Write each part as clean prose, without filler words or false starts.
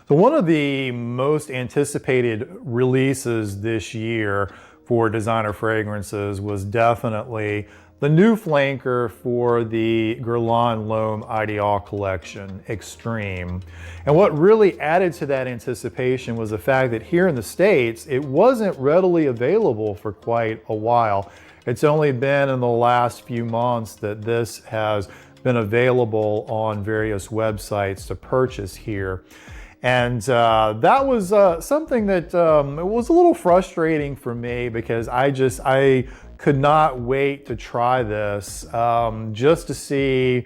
So one of the most anticipated releases this year for designer fragrances was definitely the new flanker for the Guerlain Ideal collection, Extreme. And what really added to that anticipation was the fact that here in the States, it wasn't readily available for quite a while. It's only been in the last few months that this has been available on various websites to purchase here. And that was something that it was a little frustrating for me because I could not wait to try this just to see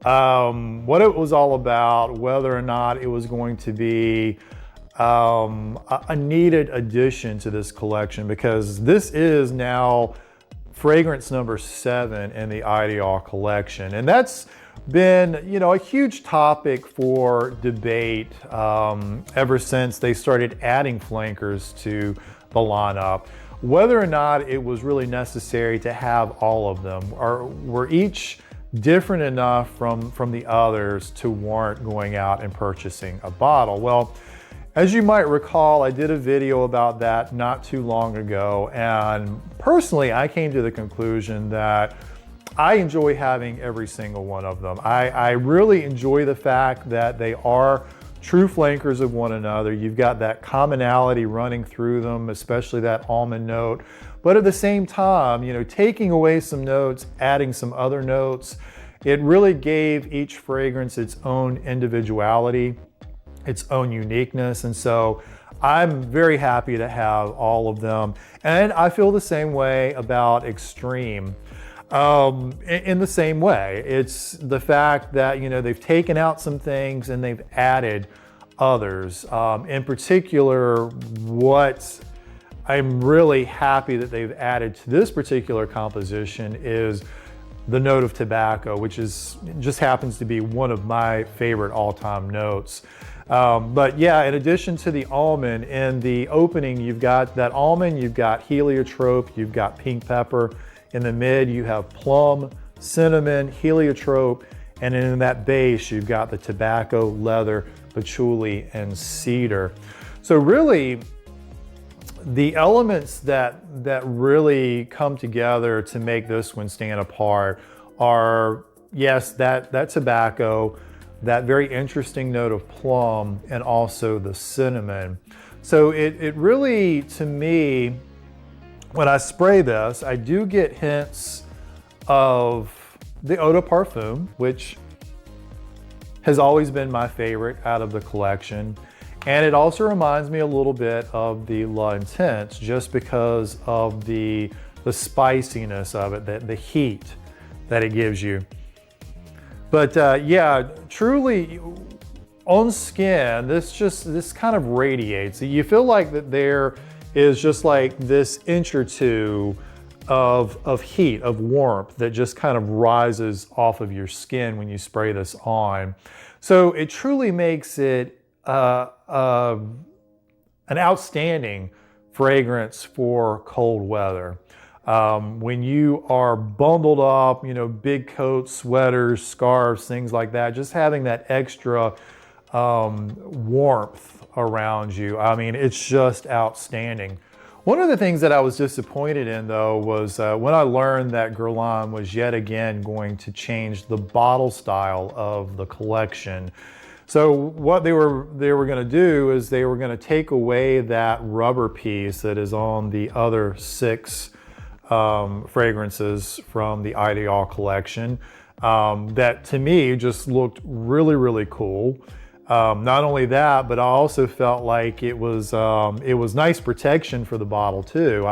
what it was all about, whether or not it was going to be a needed addition to this collection, because this is now fragrance number 7 in the Ideal collection. And that's been, you know, a huge topic for debate ever since they started adding flankers to the lineup. Whether or not it was really necessary to have all of them, or were each different enough from the others to warrant going out and purchasing a bottle. Well, as you might recall, I did a video about that not too long ago, and personally I came to the conclusion that I enjoy having every single one of them. I really enjoy the fact that they are true flankers of one another. You've got that commonality running through them, especially that almond note. But at the same time, you know, taking away some notes, adding some other notes, it really gave each fragrance its own individuality, its own uniqueness. And so I'm very happy to have all of them. And I feel the same way about Extreme. In the same way, it's the fact that, you know, they've taken out some things and they've added others. In particular, what I'm really happy that they've added to this particular composition is the note of tobacco, which just happens to be one of my favorite all-time notes. But yeah, in addition to the almond, in the opening, you've got that almond, you've got heliotrope, you've got pink pepper. In the mid, you have plum, cinnamon, heliotrope, and in that base, you've got the tobacco, leather, patchouli, and cedar. So really, the elements that really come together to make this one stand apart are, yes, that tobacco, that very interesting note of plum, and also the cinnamon. So it really, to me, when I spray this, I do get hints of the eau de parfum, which has always been my favorite out of the collection. And it also reminds me a little bit of the La Intense, just because of the spiciness of it, the heat that it gives you. But yeah, truly on skin, this kind of radiates. You feel like that there is just like this inch or two of heat, of warmth that just kind of rises off of your skin when you spray this on. So it truly makes it an outstanding fragrance for cold weather. When you are bundled up, you know, big coats, sweaters, scarves, things like that, just having that extra warmth around you. I mean, it's just outstanding. One of the things that I was disappointed in, though, was when I learned that Guerlain was yet again going to change the bottle style of the collection. So what they were going to do is they were going to take away that rubber piece that is on the other 6 fragrances from the Ideal collection. That to me just looked really, really cool. Not only that, but I also felt like it was nice protection for the bottle too.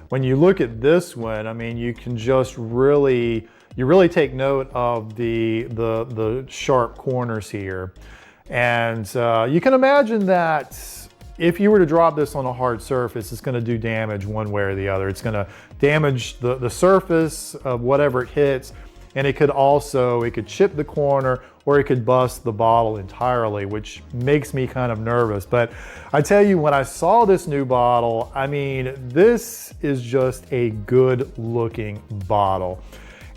When you look at this one, I mean, you can just really take note of the sharp corners here. And you can imagine that if you were to drop this on a hard surface, it's going to do damage one way or the other. It's going to damage the surface of whatever it hits, and it could chip the corner, or it could bust the bottle entirely, which makes me kind of nervous. But I tell you, when I saw this new bottle, I mean, this is just a good looking bottle.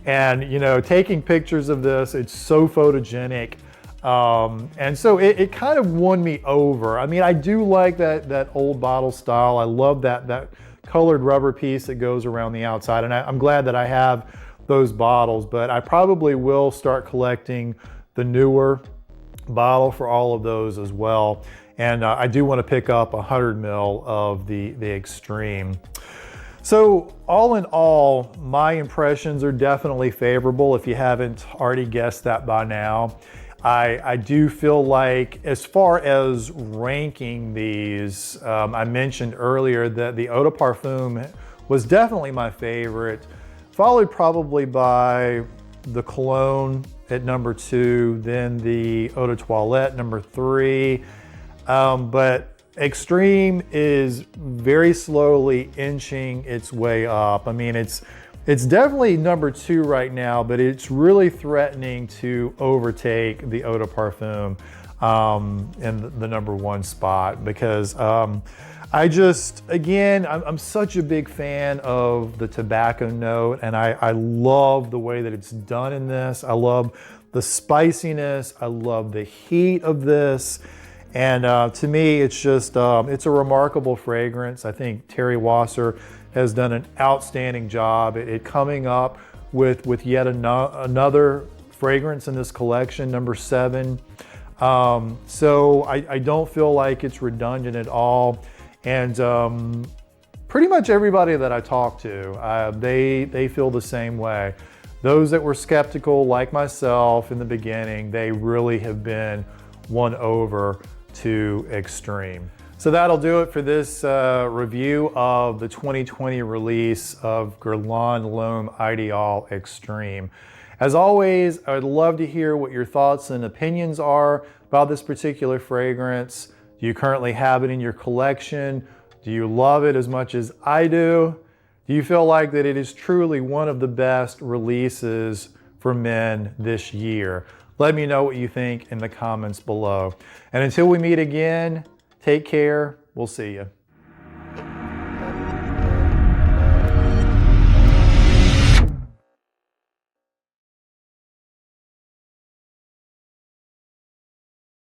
And, you know, taking pictures of this, it's so photogenic. And so it kind of won me over. I mean, I do like that old bottle style. I love that colored rubber piece that goes around the outside. And I'm glad that I have those bottles, but I probably will start collecting the newer bottle for all of those as well. And I do want to pick up 100 ml of the Extreme. So all in all, my impressions are definitely favorable, if you haven't already guessed that by now. I do feel like, as far as ranking these, I mentioned earlier that the Eau de Parfum was definitely my favorite, followed probably by the Cologne at number 2, then the Eau de Toilette number 3. But Extreme is very slowly inching its way up. I mean, it's definitely number 2 right now, but it's really threatening to overtake the Eau de Parfum in the number 1 spot, because I'm such a big fan of the tobacco note, and I love the way that it's done in this. I love the spiciness. I love the heat of this. And to me, it's just, it's a remarkable fragrance. I think Terry Wasser has done an outstanding job at coming up with yet another fragrance in this collection, number 7. So I don't feel like it's redundant at all. And pretty much everybody that I talk to, they feel the same way. Those that were skeptical, like myself in the beginning, they really have been won over to Extreme. So that'll do it for this review of the 2020 release of Guerlain Ideal Extreme. As always, I'd love to hear what your thoughts and opinions are about this particular fragrance. Do you currently have it in your collection? Do you love it as much as I do? Do you feel like that it is truly one of the best releases for men this year? Let me know what you think in the comments below. And until we meet again, take care. We'll see you.